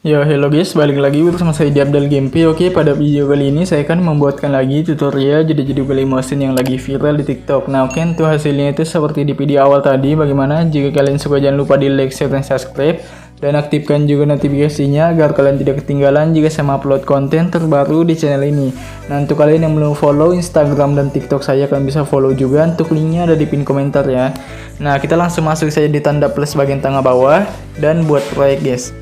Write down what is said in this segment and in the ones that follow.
Ya, hello guys, balik lagi bersama saya di Abdal Gameplay. Oke, pada video kali ini saya akan membuatkan lagi tutorial jadi Google Motion yang lagi viral di TikTok. Nah, oke, untuk hasilnya itu seperti di video awal tadi. Bagaimana? Jika kalian suka, jangan lupa di like, share, dan subscribe. Dan aktifkan juga notifikasinya agar kalian tidak ketinggalan jika saya upload konten terbaru di channel ini. Nah, untuk kalian yang belum follow Instagram dan TikTok saya, kalian bisa follow juga. Untuk linknya ada di pin komentar ya. Nah, kita langsung masuk saja di tanda plus bagian tengah bawah dan buat proyek guys.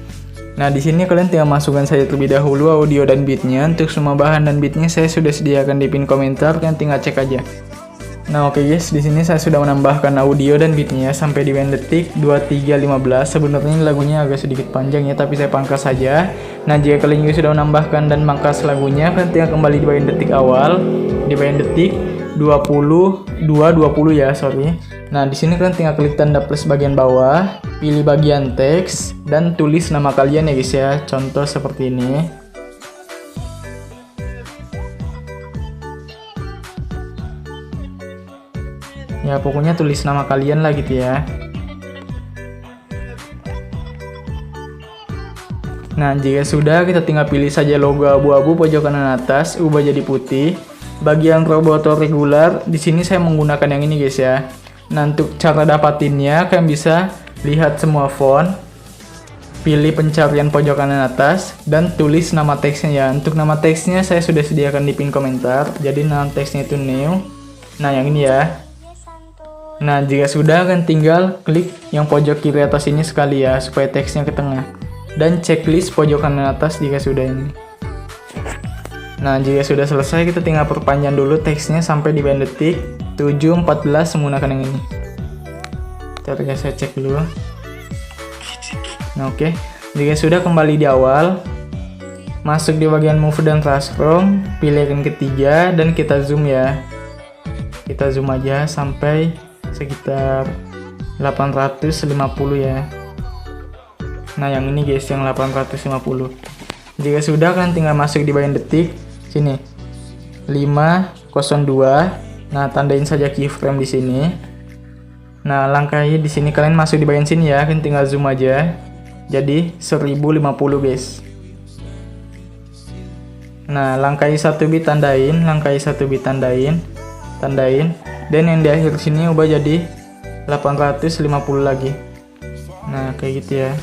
Nah, di sini kalian tinggal masukkan saja terlebih dahulu audio dan beatnya. Untuk semua bahan dan beatnya saya sudah sediakan di pin komentar, kalian tinggal cek aja. Nah, oke guys, di sini saya sudah menambahkan audio dan beatnya sampai di band detik 23.15. Sebenarnya lagunya agak sedikit panjang ya, tapi saya pangkas saja. Nah, jika kalian juga sudah menambahkan dan mangkas lagunya, kalian tinggal kembali di bagian detik awal, di bagian detik 20 ya, sorry. Nah, di sini kalian tinggal klik tanda plus bagian bawah, pilih bagian teks dan tulis nama kalian ya guys ya. Contoh seperti ini. Ya, pokoknya tulis nama kalian lah gitu ya. Nah, jika sudah, kita tinggal pilih saja logo abu-abu pojok kanan atas, ubah jadi putih. Bagian roboto regular, di sini saya menggunakan yang ini guys ya. Nah, untuk cara dapatinnya, kalian bisa lihat semua font, pilih pencarian pojok kanan atas, dan tulis nama teksnya ya. Untuk nama teksnya saya sudah sediakan di pin komentar, jadi nama teksnya itu new. Nah, yang ini ya. Nah, jika sudah, kan tinggal klik yang pojok kiri atas ini sekali ya, supaya teksnya ke tengah. Dan checklist pojok kanan atas jika sudah ini. Nah, jika sudah selesai, kita tinggal perpanjang dulu teksnya sampai di band detik 7.14 menggunakan yang ini. Ntar ya, saya cek dulu. Nah, oke. Jika sudah, kembali di awal, masuk di bagian move dan transform, pilih yang ketiga dan kita zoom ya. Kita zoom aja sampai sekitar 850 ya. Nah, yang ini guys, yang 850. Jika sudah, kalian tinggal masuk di bagian detik sini 502. Nah, tandain saja keyframe di sini. Nah, langkahnya di sini kalian masuk di bagian sini ya, kalian tinggal zoom aja. Jadi 1050 guys. Nah, langkahnya 1 bit tandain, langkahnya 1 bit tandain. Dan yang di akhir sini ubah jadi 850 lagi. Nah, kayak gitu ya.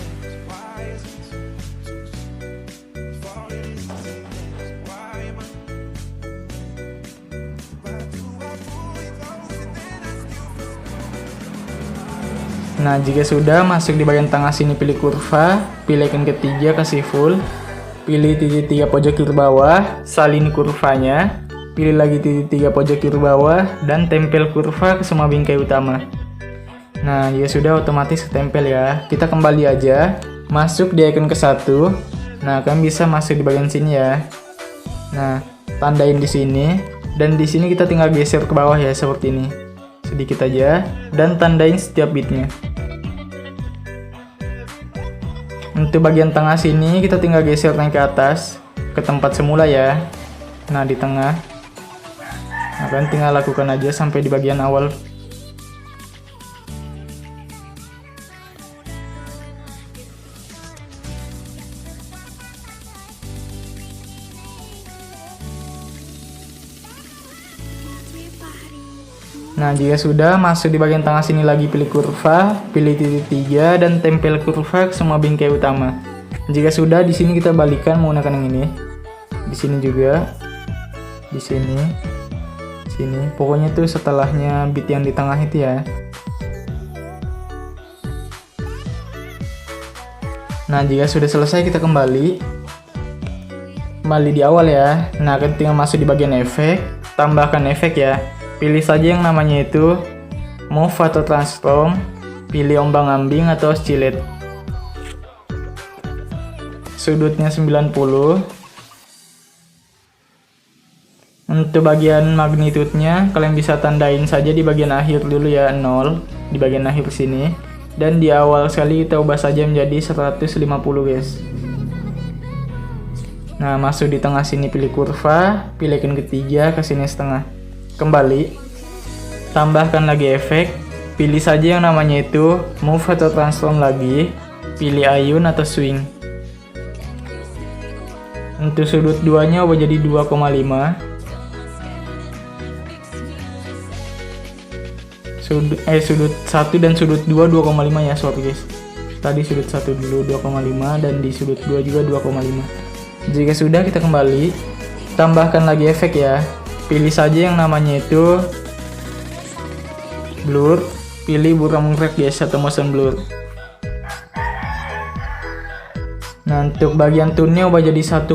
Nah, jika sudah, masuk di bagian tengah sini, pilih kurva, pilih icon ketiga, kasih full, pilih titik 3 pojok kiri bawah, salin kurvanya, pilih lagi titik 3 pojok kiri bawah, dan tempel kurva ke semua bingkai utama. Nah, jika sudah, otomatis ketempel ya. Kita kembali aja, masuk di icon ke-1. Nah, kalian bisa masuk di bagian sini ya. Nah, tandain di sini, dan di sini kita tinggal geser ke bawah ya, seperti ini. Sedikit aja, dan tandain setiap bitnya. Untuk bagian tengah sini kita tinggal geser naik ke atas ke tempat semula ya. Nah, di tengah. Nah, kalian tinggal lakukan aja sampai di bagian awal. Nah, jika sudah, masuk di bagian tengah sini lagi, pilih kurva, pilih titik 3 dan tempel kurva ke semua bingkai utama. Jika sudah, di sini kita balikan menggunakan yang ini. Di sini juga. Di sini. Sini. Pokoknya itu setelahnya bit yang di tengah itu ya. Nah, jika sudah selesai, kita kembali di awal ya. Nah, kita tinggal masuk di bagian efek, tambahkan efek ya. Pilih saja yang namanya itu move atau transform, pilih ombang-ambing atau oscillate. Sudutnya 90. Untuk bagian magnitude-nya kalian bisa tandain saja di bagian akhir dulu ya, 0 di bagian akhir sini. Dan di awal sekali kita ubah saja menjadi 150 guys. Nah, masuk di tengah sini, pilih kurva, pilih icon ketiga, ke sini setengah. Kembali, tambahkan lagi efek, pilih saja yang namanya itu move atau transform lagi, pilih ayun atau swing. Untuk sudut 2-nya ubah jadi 2,5. Sudut 1 dan sudut 2 2,5 ya, sorry guys. Tadi sudut 1 dulu 2,5 dan di sudut 2 juga 2,5. Jika sudah, kita kembali tambahkan lagi efek ya. Pilih saja yang namanya itu blur, pilih buram mengkrek guys atau motion blur. Nah, untuk bagian tone-nya ubah jadi 1,90.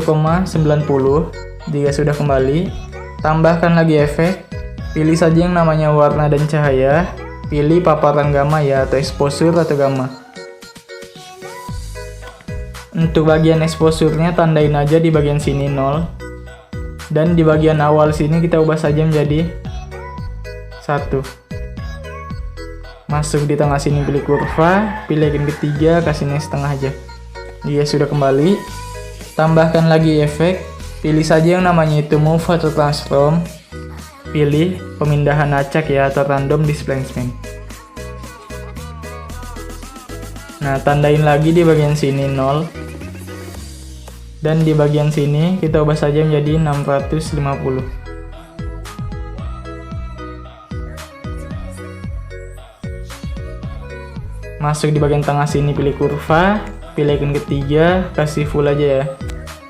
Jika sudah, kembali tambahkan lagi efek, pilih saja yang namanya warna dan cahaya, pilih paparan gamma ya atau exposure atau gamma. Untuk bagian exposure-nya tandain aja di bagian sini 0. Dan di bagian awal sini kita ubah saja menjadi 1. Masuk di tengah sini, pilih kurva, pilih icon ketiga, kasih setengah aja. Dia sudah, kembali tambahkan lagi efek, pilih saja yang namanya itu move atau transform, pilih pemindahan acak ya atau random displacement. Nah, tandain lagi di bagian sini 0. Dan di bagian sini kita ubah saja menjadi 650. Masuk di bagian tengah sini, pilih kurva, pilih icon ketiga, kasih full aja ya.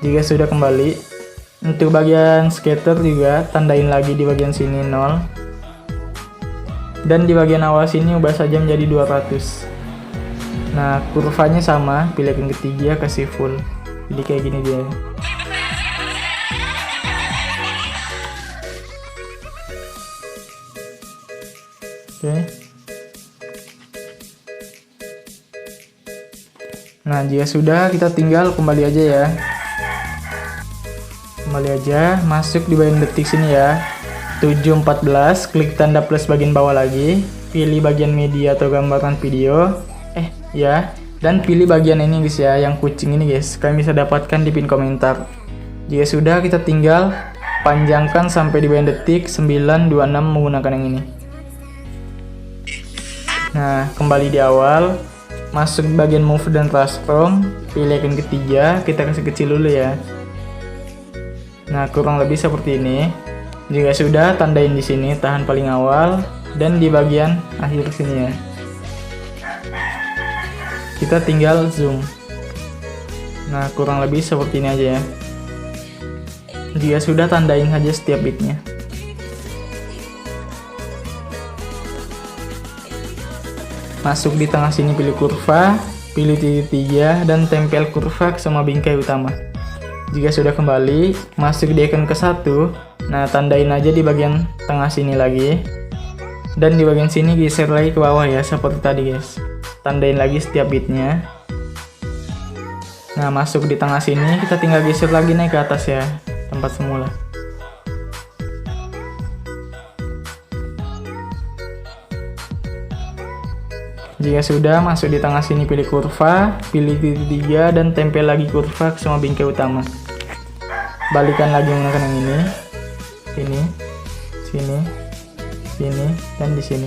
Jika sudah, kembali. Untuk bagian scatter juga tandain lagi di bagian sini 0. Dan di bagian awal sini ubah saja menjadi 200. Nah, kurvanya sama, pilih icon ketiga, kasih full. Jadi kayak gini dia. Oke. Nah, jika sudah, kita tinggal kembali aja ya. Kembali aja, masuk di bagian detik sini ya. 714, klik tanda plus bagian bawah lagi, pilih bagian media atau gambaran video. Ya, dan pilih bagian ini guys ya, yang kucing ini guys. Kalian bisa dapatkan di pin komentar. Jika sudah, kita tinggal panjangkan sampai di bagian detik 926 menggunakan yang ini. Nah, kembali di awal, masuk bagian move dan transform, pilih icon ketiga, kita kasih kecil dulu ya. Nah, kurang lebih seperti ini. Jika sudah, tandain di sini tahan paling awal dan di bagian akhir sini ya. Kita tinggal zoom. Nah, kurang lebih seperti ini aja ya. Jika sudah, tandain aja setiap bitnya. Masuk di tengah sini, pilih kurva, pilih titik 3 dan tempel kurva sama bingkai utama. Jika sudah, kembali masuk di icon ke-1. Nah, tandain aja di bagian tengah sini lagi. Dan di bagian sini geser lagi ke bawah ya, seperti tadi guys. Tandain lagi setiap bitnya. Nah, masuk di tengah sini, kita tinggal geser lagi naik ke atas ya, tempat semula. Jika sudah, masuk di tengah sini, pilih kurva, pilih titik 3 dan tempel lagi kurva sama bingkai utama. Balikan lagi menggunakan yang ini, sini, dan di sini.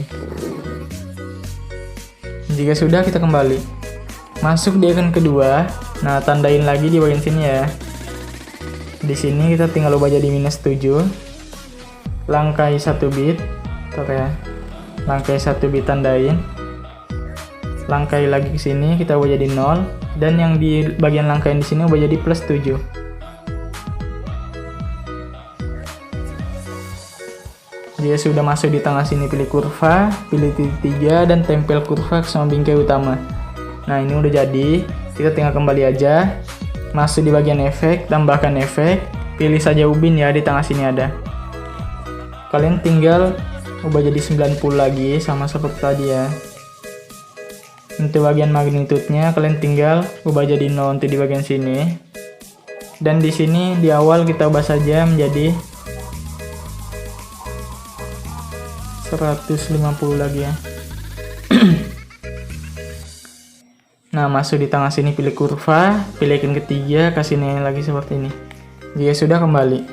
Jika sudah, kita kembali. Masuk di icon kedua. Nah, tandain lagi di bagian sini ya. Di sini kita tinggal ubah jadi -7. Langkai 1 bit. Bentar ya. Langkai 1 bit tandain. Langkai lagi ke sini, kita ubah jadi 0 dan yang di bagian langkaian di sini ubah jadi +7. Jika sudah masuk di tengah sini, pilih kurva, pilih titik 3 dan tempel kurva sama bingkai utama. Nah, ini udah jadi. Kita tinggal kembali aja. Masuk di bagian efek, tambahkan efek, pilih saja ubin ya, di tengah sini ada. Kalian tinggal ubah jadi 90 lagi sama seperti tadi ya. Untuk bagian magnitude-nya kalian tinggal ubah jadi 0 untuk di bagian sini. Dan di sini di awal kita ubah saja menjadi 150 lagi ya. Nah, masuk di tengah sini, pilih kurva, pilih icon ketiga, kasih nilai lagi seperti ini. Jika sudah, kembali.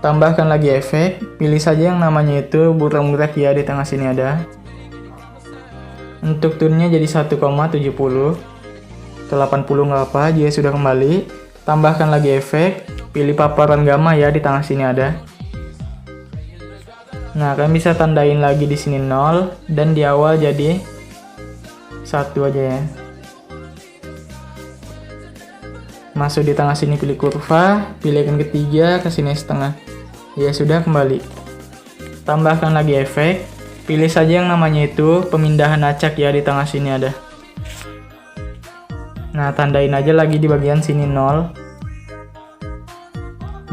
Tambahkan lagi efek, pilih saja yang namanya itu buram gerak ya, di tengah sini ada. Untuk tune-nya jadi 1,70 atau 80 nggak apa. Jika sudah, kembali tambahkan lagi efek, pilih paparan gamma ya, di tengah sini ada. Nah, kalian bisa tandain lagi di sini 0 dan di awal jadi 1 aja ya. Masuk di tengah sini, pilih kurva, pilih icon ketiga, ke sini setengah. Ya sudah, kembali. Tambahkan lagi efek, pilih saja yang namanya itu pemindahan acak ya, di tengah sini ada. Nah, tandain aja lagi di bagian sini 0.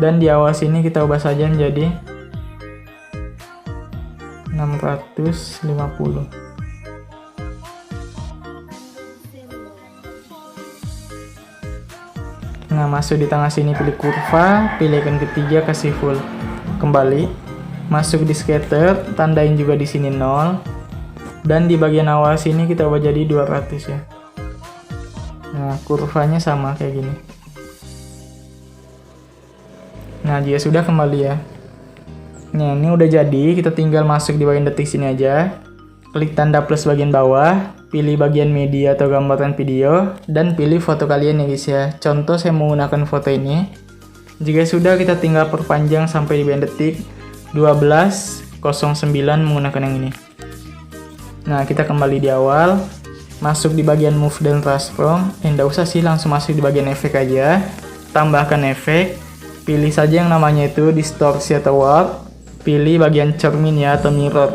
Dan di awal sini kita ubah saja menjadi 650. Nah, masuk di tengah sini, pilih kurva, pilih icon ketiga, kasih full. Kembali. Masuk di scatter, tandain juga di sini 0. Dan di bagian awal sini kita ubah jadi 200 ya. Nah, kurvanya sama kayak gini. Nah, jika sudah, kembali ya. Nah, ini udah jadi, kita tinggal masuk di bagian detik sini aja. Klik tanda plus bagian bawah, pilih bagian media atau gambaran video, dan pilih foto kalian ya guys ya. Contoh saya menggunakan foto ini. Jika sudah, kita tinggal perpanjang sampai di bagian detik 12:09 menggunakan yang ini. Nah, kita kembali di awal, masuk di bagian move dan transform. Nggak usah sih, langsung masuk di bagian efek aja. Tambahkan efek, pilih saja yang namanya itu distorsi atau warp. Pilih bagian cermin ya, atau mirror.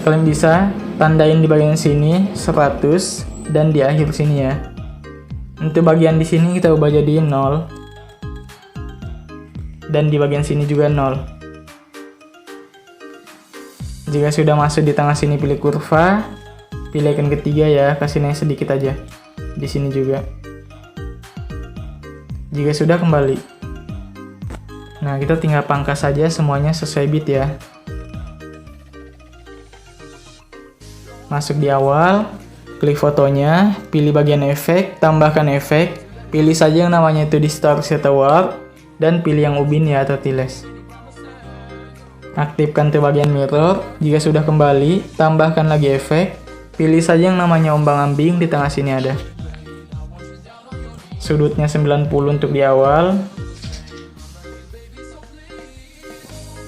Kalian bisa tandain di bagian sini 100 dan di akhir sini ya. Untuk bagian di sini kita ubah jadi 0. Dan di bagian sini juga 0. Jika sudah masuk di tengah sini, pilih kurva, pilih icon ketiga ya, kasih naik sedikit aja. Di sini juga. Jika sudah, kembali. Nah, kita tinggal pangkas saja semuanya sesuai bit ya. Masuk di awal, klik fotonya, pilih bagian efek, tambahkan efek, pilih saja yang namanya itu distorsi atau warp, dan pilih yang ubin ya, atau tiles. Aktifkan tuh bagian mirror. Jika sudah kembali, tambahkan lagi efek, pilih saja yang namanya ombang-ambing, di tengah sini ada. Sudutnya 90 untuk di awal.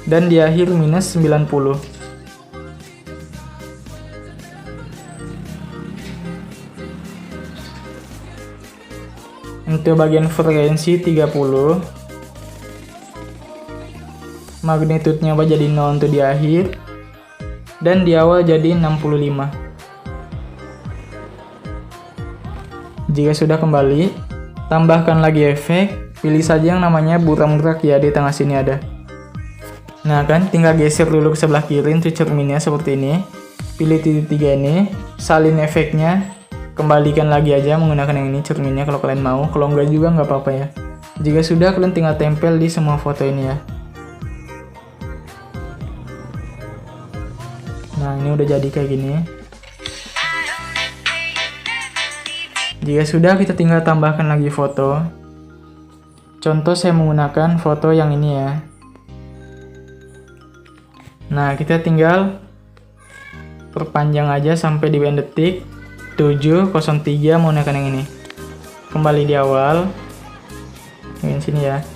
Dan di akhir minus 90. Untuk bagian frekuensi 30. Magnitudenya jadi 0 untuk di akhir. Dan di awal jadi 65. Jika sudah kembali, tambahkan lagi efek, pilih saja yang namanya buram gerak ya, di tengah sini ada. Nah kan, tinggal geser dulu ke sebelah kiri untuk cerminnya seperti ini. Pilih titik 3 ini, salin efeknya, kembalikan lagi aja menggunakan yang ini cerminnya kalau kalian mau. Kalau enggak juga nggak apa-apa ya. Jika sudah, kalian tinggal tempel di semua foto ini ya. Nah, ini udah jadi kayak gini. Jika sudah, kita tinggal tambahkan lagi foto. Contoh saya menggunakan foto yang ini ya. Nah, kita tinggal perpanjang aja sampai di bagian detik 7:03 menggunakan yang ini. Kembali di awal. Di sini ya.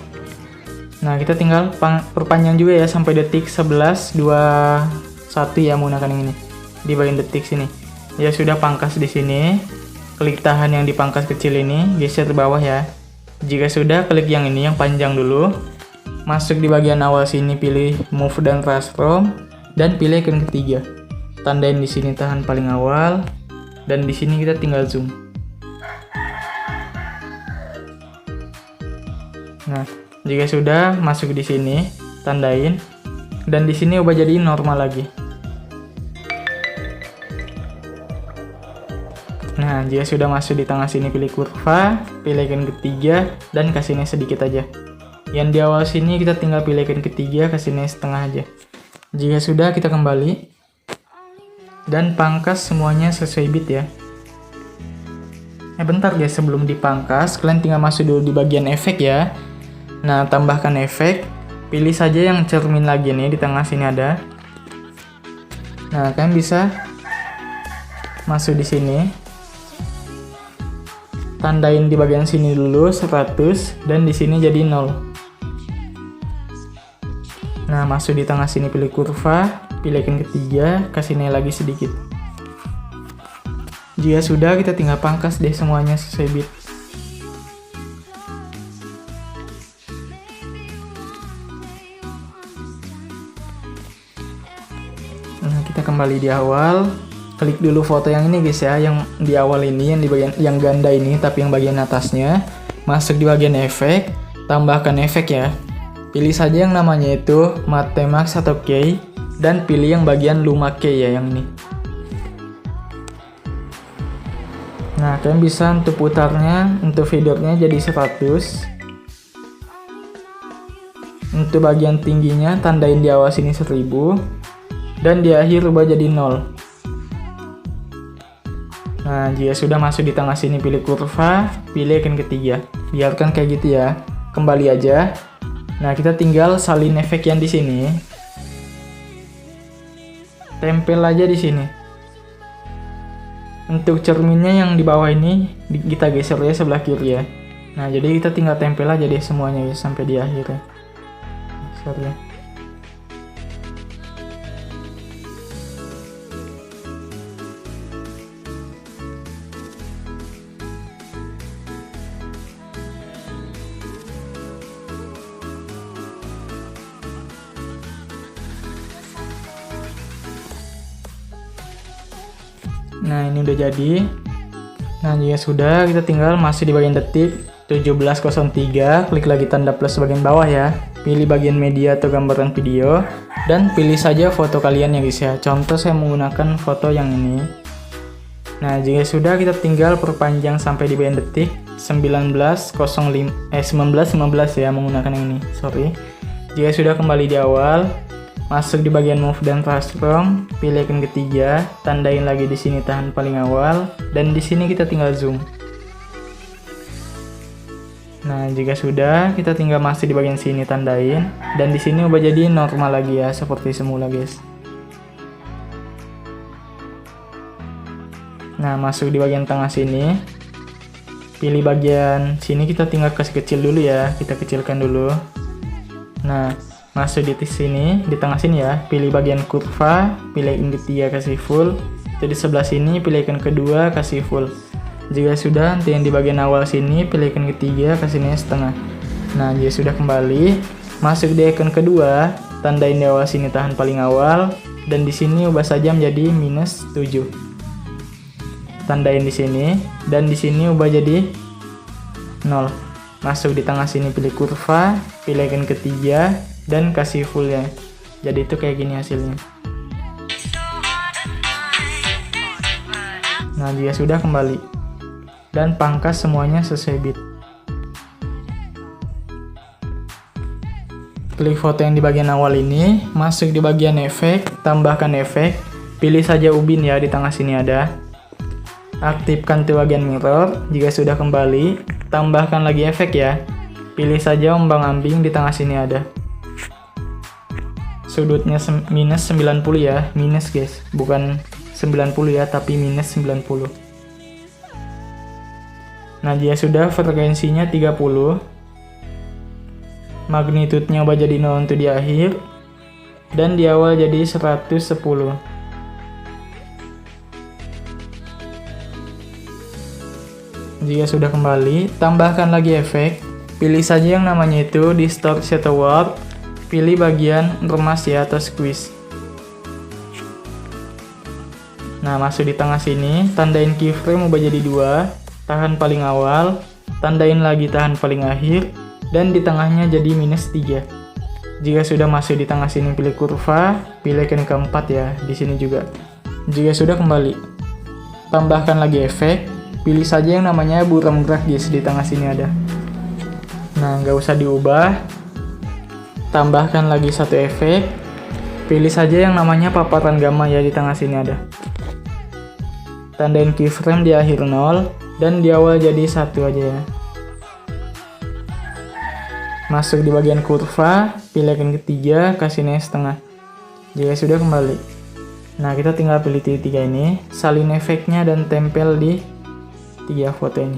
Nah, kita tinggal perpanjang juga ya sampai detik 11:21 ya menggunakan yang ini. Di bagian detik sini. Ya sudah, pangkas di sini. Klik tahan yang dipangkas kecil ini, geser ke bawah ya. Jika sudah, klik yang ini yang panjang dulu. Masuk di bagian awal sini, pilih move dan transform dan pilih icon ketiga. Tandain di sini tahan paling awal dan di sini kita tinggal zoom. Nah, jika sudah, masuk di sini, tandain dan di sini ubah jadi normal lagi. Nah, jika sudah masuk di tengah sini, pilih kurva, pilih icon ketiga, dan kasih naik sedikit aja. Yang di awal sini kita tinggal pilih icon ketiga, kasih naik setengah aja. Jika sudah, kita kembali. Dan pangkas semuanya sesuai bit ya. Bentar guys, sebelum dipangkas, kalian tinggal masuk dulu di bagian efek ya. Nah, tambahkan efek. Pilih saja yang cermin lagi nih, di tengah sini ada. Nah, kalian bisa masuk di sini. tandain di bagian sini dulu 100 dan di sini jadi 0. Nah, masuk di tengah sini, pilih kurva, pilih icon ketiga, kasih naik lagi sedikit. Jika sudah, kita tinggal pangkas deh semuanya sesuai bit. Nah, kita kembali di awal, klik dulu foto yang ini guys ya, yang di awal ini, yang di bagian yang ganda ini, tapi yang bagian atasnya. Masuk di bagian efek, tambahkan efek ya. Pilih saja yang namanya itu Matte Max atau K, dan pilih yang bagian Luma K ya, yang ini. Nah, kalian bisa untuk putarnya, untuk feedernya jadi 100. Untuk bagian tingginya tandain di awal sini 1000, dan di akhir rubah jadi 0. Nah, jika sudah masuk di tengah sini, pilih kurva, pilih icon ketiga. Biarkan kayak gitu ya. Kembali aja. Nah, kita tinggal salin efek yang di sini. Tempel aja di sini. Untuk cerminnya yang di bawah ini kita geser ya sebelah kiri ya. Nah, jadi kita tinggal tempel aja deh semuanya ya sampai di akhir ya. Geser ya. Nah, ini udah jadi. Nah, jika sudah, kita tinggal masih di bagian detik 1703, klik lagi tanda plus bagian bawah ya. Pilih bagian media atau gambaran video, dan pilih saja foto kalian ya guys ya. Contoh saya menggunakan foto yang ini. Nah, jika sudah, kita tinggal perpanjang sampai di bagian detik 1915 ya, menggunakan yang ini. Sorry. Jika sudah, kembali di awal. Masuk di bagian move dan transform, pilih icon ketiga, tandain lagi di sini tahan paling awal, dan di sini kita tinggal zoom. Nah, jika sudah, kita tinggal masih di bagian sini tandain, dan di sini ubah jadi normal lagi ya, seperti semula guys. Nah, masuk di bagian tengah sini, pilih bagian sini, kita tinggal kasih kecil dulu ya, kita kecilkan dulu. Nah, masuk di sini, di tengah sini ya, pilih bagian kurva, pilih icon ketiga kasih full. Jadi sebelah sini pilih icon kedua kasih full. Jika sudah, nanti yang di bagian awal sini pilih icon ketiga kasih naik setengah. Nah, jika sudah, kembali masuk di icon kedua, tandain di awal sini tahan paling awal, dan di sini ubah saja menjadi -7. Tandain di sini, dan di sini ubah jadi 0. Masuk di tengah sini, pilih kurva, pilih icon ketiga, dan kasih full ya. Jadi itu kayak gini hasilnya. Nah, jika sudah, kembali dan pangkas semuanya sesuai bit. Klik foto yang di bagian awal ini, masuk di bagian efek, tambahkan efek, pilih saja ubin ya, di tengah sini ada. Aktifkan tuh bagian mirror. Jika sudah, kembali, tambahkan lagi efek ya. Pilih saja ombang-ambing, di tengah sini ada. Sudutnya -90 ya, minus guys, bukan 90 ya, tapi -90. Nah, jika sudah, frekuensinya 30, magnitudenya ubah jadi 0 untuk di akhir, dan di awal jadi 110. Jika sudah, kembali, tambahkan lagi efek, pilih saja yang namanya itu distortion atau warp. Pilih bagian remas ya atau squeeze. Nah, masuk di tengah sini, tandain keyframe ubah jadi 2, tahan paling awal, tandain lagi tahan paling akhir, dan di tengahnya jadi -3. Jika sudah, masuk di tengah sini, pilih kurva, pilih icon keempat ya, di sini juga. Jika sudah, kembali, tambahkan lagi efek, pilih saja yang namanya buram gerak guys, di tengah sini ada. Nah, nggak usah diubah. Tambahkan lagi satu efek, pilih saja yang namanya paparan gamma ya, di tengah sini ada. Tandain keyframe di akhir 0, dan di awal jadi 1 aja ya. Masuk di bagian kurva, pilih icon ketiga, kasih naik setengah. Jika sudah, kembali. Nah, kita tinggal pilih titik 3 ini, salin efeknya dan tempel di 3 foto ini.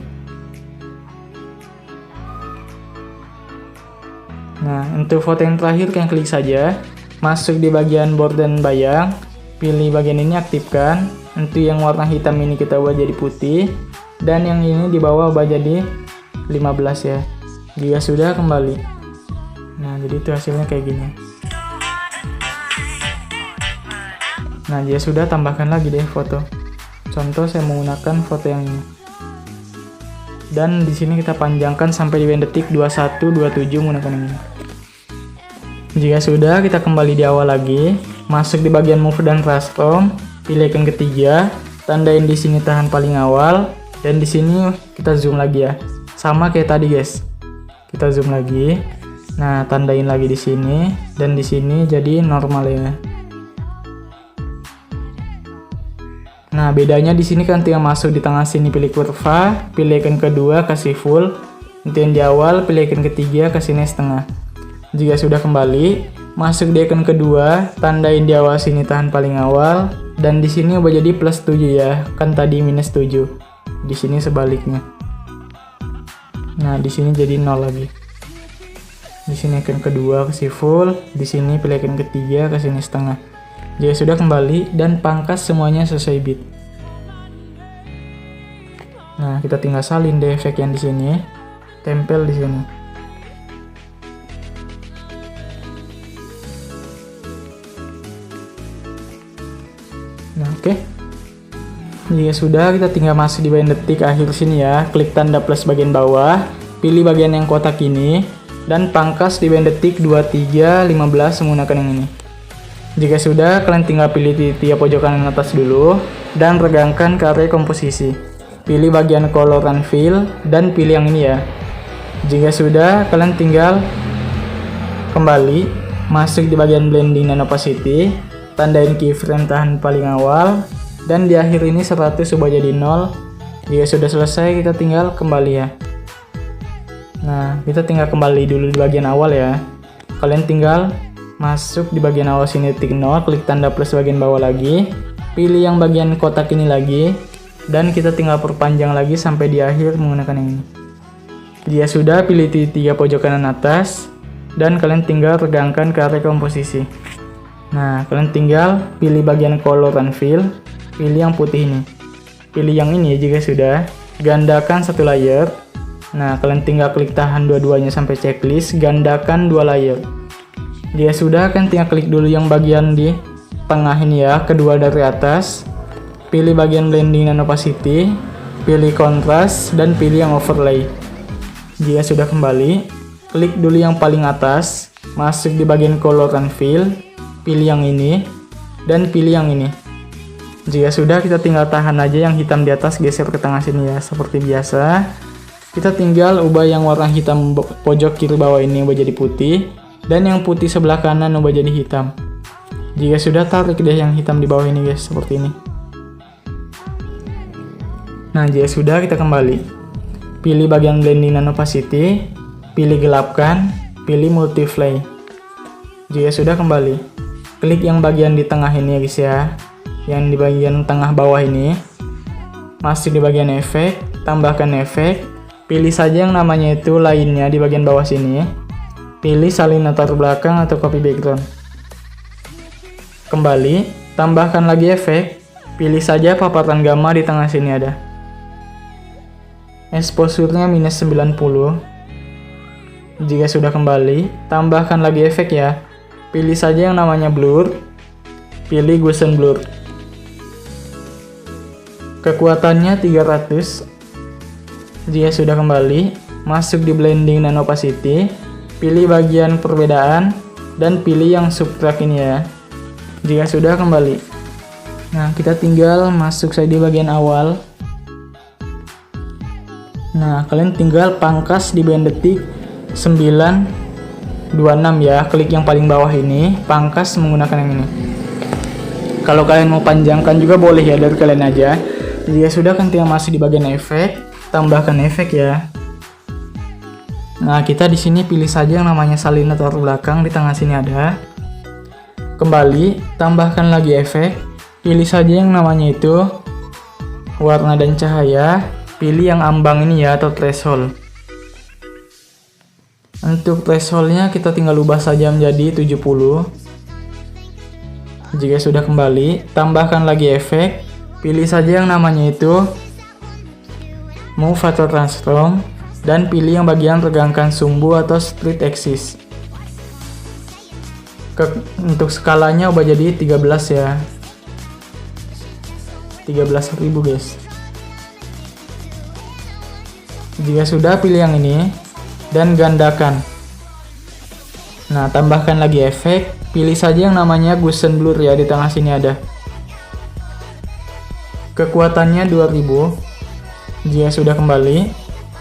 Nah, untuk foto yang terakhir kalian klik saja, masuk di bagian border dan bayang, pilih bagian ini aktifkan. Untuk yang warna hitam ini kita ubah jadi putih, dan yang ini di bawah ubah jadi 15 ya. Jika sudah, kembali. Nah, jadi itu hasilnya kayak gini. Nah, jika sudah, tambahkan lagi deh foto. Contoh saya menggunakan foto yang ini. Dan di sini kita panjangkan sampai di detik 21:27 menggunakan yang ini. Jika sudah, kita kembali di awal lagi, masuk di bagian move dan custom, pilih icon ketiga, tandain di sini tahan paling awal, dan di sini kita zoom lagi ya. Sama kayak tadi guys. Kita zoom lagi. Nah, tandain lagi di sini, dan di sini jadi normal ya. Nah, bedanya di sini kan tinggal masuk di tengah sini pilih kurva, pilih icon kedua kasih full, untuk yang di awal pilih icon ketiga kasih setengah. Jika sudah kembali, masuk di icon kedua, tandain di awal sini tahan paling awal, dan di sini ubah jadi +7 ya, kan tadi -7. Di sini sebaliknya. Nah, di sini jadi 0 lagi. Di sini icon kedua kasih full, di sini pilih icon ketiga kasih setengah. Jika sudah kembali dan pangkas semuanya sesuai bit. Nah, kita tinggal salin deh efek yang di sini, tempel di sini. Nah, oke. Jika sudah, kita tinggal masuk di bagian detik akhir sini ya, klik tanda plus bagian bawah, pilih bagian yang kotak ini, dan pangkas di bagian detik 23:15 menggunakan yang ini. Jika sudah, kalian tinggal pilih tiap pojok kanan atas dulu, dan regangkan ke area komposisi. Pilih bagian color and fill, dan pilih yang ini ya. Jika sudah, kalian tinggal kembali, masuk di bagian blending dan opacity, tandain keyframe tahan paling awal, dan di akhir ini 100 ubah jadi 0. Jika sudah selesai, kita tinggal kembali ya. Nah, kita tinggal kembali dulu di bagian awal ya. Kalian tinggal masuk di bagian awal sini titik 0, klik tanda plus bagian bawah lagi, pilih yang bagian kotak ini lagi, dan kita tinggal perpanjang lagi sampai di akhir menggunakan yang ini. Jika sudah, pilih tiga pojok kanan atas, dan kalian tinggal regangkan ke area komposisi. Nah, kalian tinggal pilih bagian color and fill, pilih yang putih ini. Pilih yang ini ya jika sudah, gandakan satu layer. Nah, kalian tinggal klik tahan dua-duanya sampai checklist, gandakan 2 layer. Jika sudah, kalian tinggal klik dulu yang bagian di tengah ini ya, kedua dari atas. Pilih bagian blending dan opacity, pilih kontras, dan pilih yang overlay. Jika sudah kembali, klik dulu yang paling atas, masuk di bagian color and fill, pilih yang ini, dan pilih yang ini. Jika sudah, kita tinggal tahan aja yang hitam di atas, geser ke tengah sini ya, seperti biasa. Kita tinggal ubah yang warna hitam pojok kiri bawah ini ubah jadi putih, dan yang putih sebelah kanan ubah jadi hitam. Jika sudah, tarik deh yang hitam di bawah ini guys, seperti ini. Nah, jika sudah, kita kembali. Pilih bagian blending dan opacity, pilih gelapkan, pilih multiply. Jika sudah, kembali. Klik yang bagian di tengah ini ya guys ya, yang di bagian tengah bawah ini. Masuk di bagian efek, tambahkan efek, pilih saja yang namanya itu lainnya di bagian bawah sini. Pilih salin latar belakang atau copy background. Kembali, tambahkan lagi efek, pilih saja paparan gamma di tengah sini ada. Exposure-nya -90. Jika sudah kembali, tambahkan lagi efek ya. Pilih saja yang namanya blur, pilih Gaussian blur. Kekuatannya 300. Jika sudah kembali, masuk di blending dan opacity, pilih bagian perbedaan, dan pilih yang subtract ini ya. Jika sudah, kembali. Nah, kita tinggal masuk saja di bagian awal. Nah, kalian tinggal pangkas di bagian detik 9:26 ya, klik yang paling bawah ini, pangkas menggunakan yang ini. Kalau kalian mau panjangkan juga boleh ya, dari kalian aja. Jika sudah, kan tinggal masuk di bagian efek, tambahkan efek ya. Nah, kita di sini pilih saja yang namanya salin latar belakang di tengah sini ada. Kembali, tambahkan lagi efek, pilih saja yang namanya itu warna dan cahaya, pilih yang ambang ini ya atau threshold. Untuk thresholdnya kita tinggal ubah saja menjadi 70. Jika sudah kembali, tambahkan lagi efek. Pilih saja yang namanya itu Move atau Transform. Dan pilih yang bagian regangkan sumbu atau Street Axis. Untuk skalanya ubah jadi 13 ya. 13.000 guys. Jika sudah, pilih yang ini dan gandakan. Nah, tambahkan lagi efek. Pilih saja yang namanya Gaussian Blur ya, di tengah sini ada. Kekuatannya 2000. Jika sudah kembali,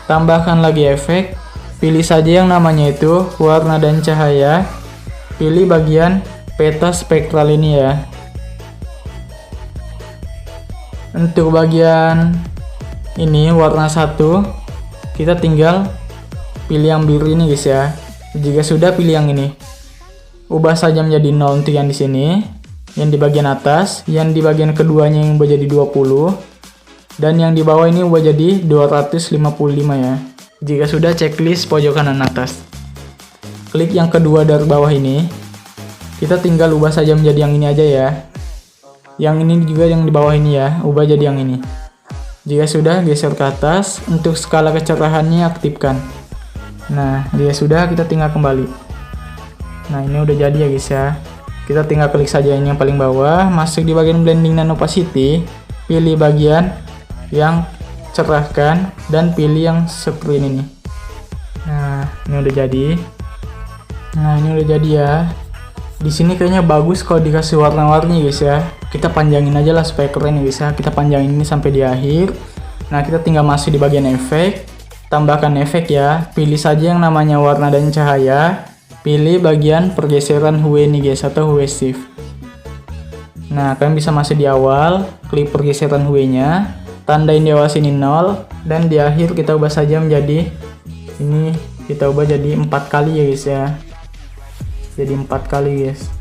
tambahkan lagi efek. Pilih saja yang namanya itu warna dan cahaya. Pilih bagian peta spektral ini ya. Untuk bagian ini warna 1, kita tinggal pilih yang biru ini guys ya. Jika sudah, pilih yang ini. Ubah saja menjadi 0 untuk yang di sini, yang di bagian atas, yang di bagian keduanya yang ubah jadi 20, dan yang di bawah ini ubah jadi 255 ya. Jika sudah, checklist pojok kanan atas. Klik yang kedua dari bawah ini. Kita tinggal ubah saja menjadi yang ini aja ya. Yang ini juga yang di bawah ini ya, ubah jadi yang ini. Jika sudah, geser ke atas. Untuk skala kecerahannya aktifkan. Nah, jika sudah, kita tinggal kembali. Nah, ini udah jadi ya guys ya. Kita tinggal klik saja ini yang paling bawah, masuk di bagian blending dan opacity, pilih bagian yang cerahkan dan pilih yang screen ini. Nah, ini udah jadi. Nah, ini udah jadi ya. Di sini kayaknya bagus kalau dikasih warna-warni guys ya. Kita panjangin aja lah supaya keren ya guys ya. Kita panjangin ini sampai di akhir. Nah, kita tinggal masuk di bagian efek, tambahkan efek ya. Pilih saja yang namanya warna dan cahaya. Pilih bagian pergeseran hue nih guys, atau hue shift. Nah, kalian bisa masuk di awal, klik pergeseran hue-nya, tandain di awal sini 0, dan di akhir kita ubah saja menjadi ini, kita ubah jadi 4 kali ya guys ya. Jadi 4 kali guys.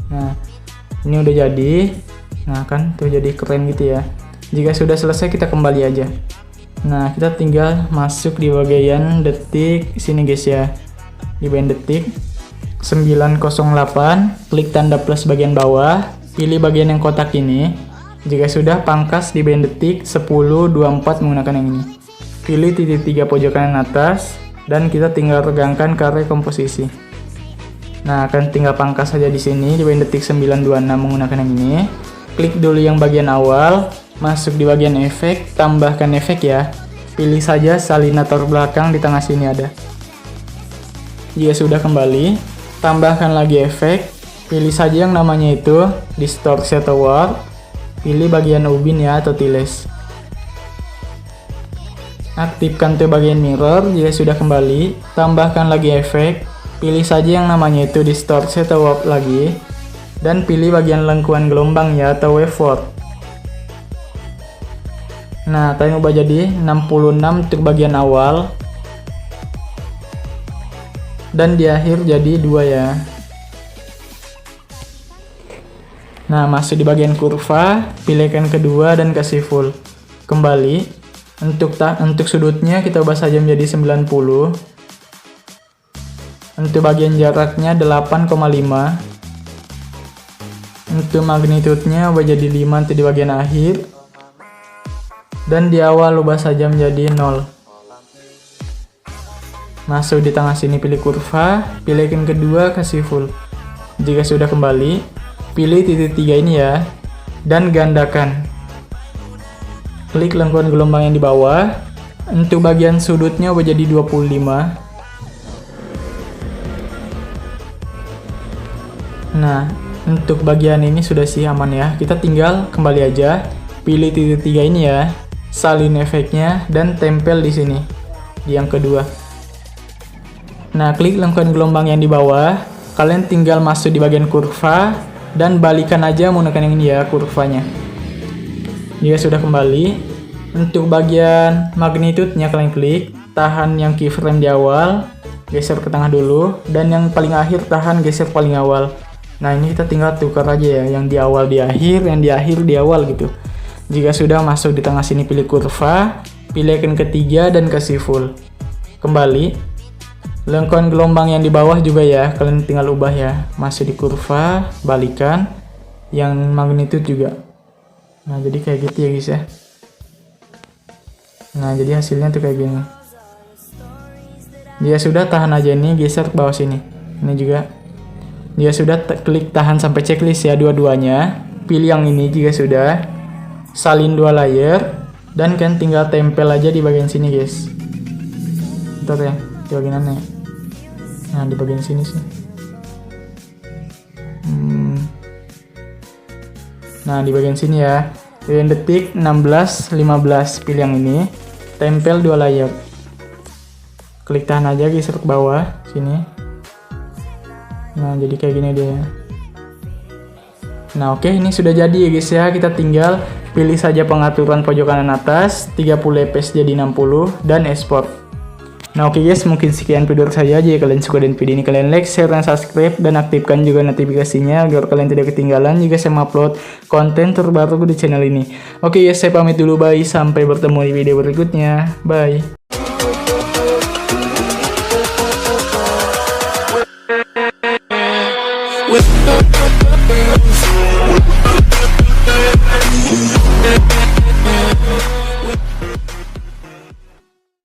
Nah, ini udah jadi. Nah, kan tuh jadi keren gitu ya. Jika sudah selesai, kita kembali aja. Nah, kita tinggal masuk di bagian detik sini guys ya. Di bagian detik 908, klik tanda plus bagian bawah, pilih bagian yang kotak ini. Jika sudah, pangkas di bagian detik 1024 menggunakan yang ini. Pilih titik 3 pojok kanan atas dan kita tinggal regangkan kare komposisi. Nah, akan tinggal pangkas saja di sini di bagian detik 926 menggunakan yang ini. Klik dulu yang bagian awal, masuk di bagian efek, tambahkan efek ya. Pilih saja salinator belakang di tengah sini ada. Jika sudah kembali, tambahkan lagi efek, pilih saja yang namanya itu distorsi atau warp, pilih bagian ubin ya atau tiles. Aktifkan tuh bagian mirror. Jika sudah kembali, tambahkan lagi efek, pilih saja yang namanya itu distorsi atau warp lagi, dan pilih bagian lengkuan gelombang ya atau waveform. Nah, kalian ubah jadi 66 untuk bagian awal, dan di akhir jadi 2 ya. Nah, masuk di bagian kurva, pilihkan kedua dan kasih full. Kembali. Untuk sudutnya kita ubah saja menjadi 90. Untuk bagian jaraknya 8,5. Untuk magnitudenya ubah jadi 5 untuk di bagian akhir. Dan di awal ubah saja menjadi 0. Masuk di tengah sini, pilih kurva, pilihkan kedua, kasih full. Jika sudah kembali, pilih titik 3 ini ya, dan gandakan. Klik lengkuan gelombang yang di bawah. Untuk bagian sudutnya ubah jadi 25. Nah, untuk bagian ini sudah sih aman ya. Kita tinggal kembali aja, pilih titik 3 ini ya, salin efeknya, dan tempel di sini, di yang kedua. Nah, klik lengkuan gelombang yang di bawah, kalian tinggal masuk di bagian kurva, dan balikan aja menggunakan yang ini ya, kurvanya. Jika sudah kembali, untuk bagian magnitudenya kalian klik, tahan yang keyframe di awal, geser ke tengah dulu, dan yang paling akhir tahan geser paling awal. Nah, ini kita tinggal tukar aja ya, yang di awal di akhir, yang di akhir di awal gitu. Jika sudah, masuk di tengah sini, pilih kurva, pilihkan ketiga dan kasih full. Kembali. Lengkon gelombang yang di bawah juga ya, kalian tinggal ubah ya. Masih di kurva, balikan. Yang magnitude juga. Nah, jadi kayak gitu ya guys ya. Nah, jadi hasilnya tuh kayak gini. Dia sudah, tahan aja ini, geser ke bawah sini. Ini juga. Dia sudah, klik tahan sampai checklist ya dua-duanya. Pilih yang ini jika sudah. Salin 2 layer. Dan kan tinggal tempel aja di bagian sini guys. Bentar ya, di bagian mana ya? Nah, di bagian sini sih. Nah, di bagian sini ya. Bagian detik 16, 15. Pilih yang ini. Tempel 2 layer. Klik tahan aja, geser ke bawah sini. Nah, jadi kayak gini dia. Nah, oke, ini sudah jadi ya guys ya. Kita tinggal pilih saja pengaturan pojok kanan atas, 30 fps jadi 60 dan export. Nah, oke guys, mungkin sekian video saya. Jika kalian suka dengan video ini, kalian like, share, dan subscribe, dan aktifkan juga notifikasinya agar kalian tidak ketinggalan jika saya upload konten terbaru di channel ini. Oke guys, saya pamit dulu, bye. Sampai bertemu di video berikutnya. Bye.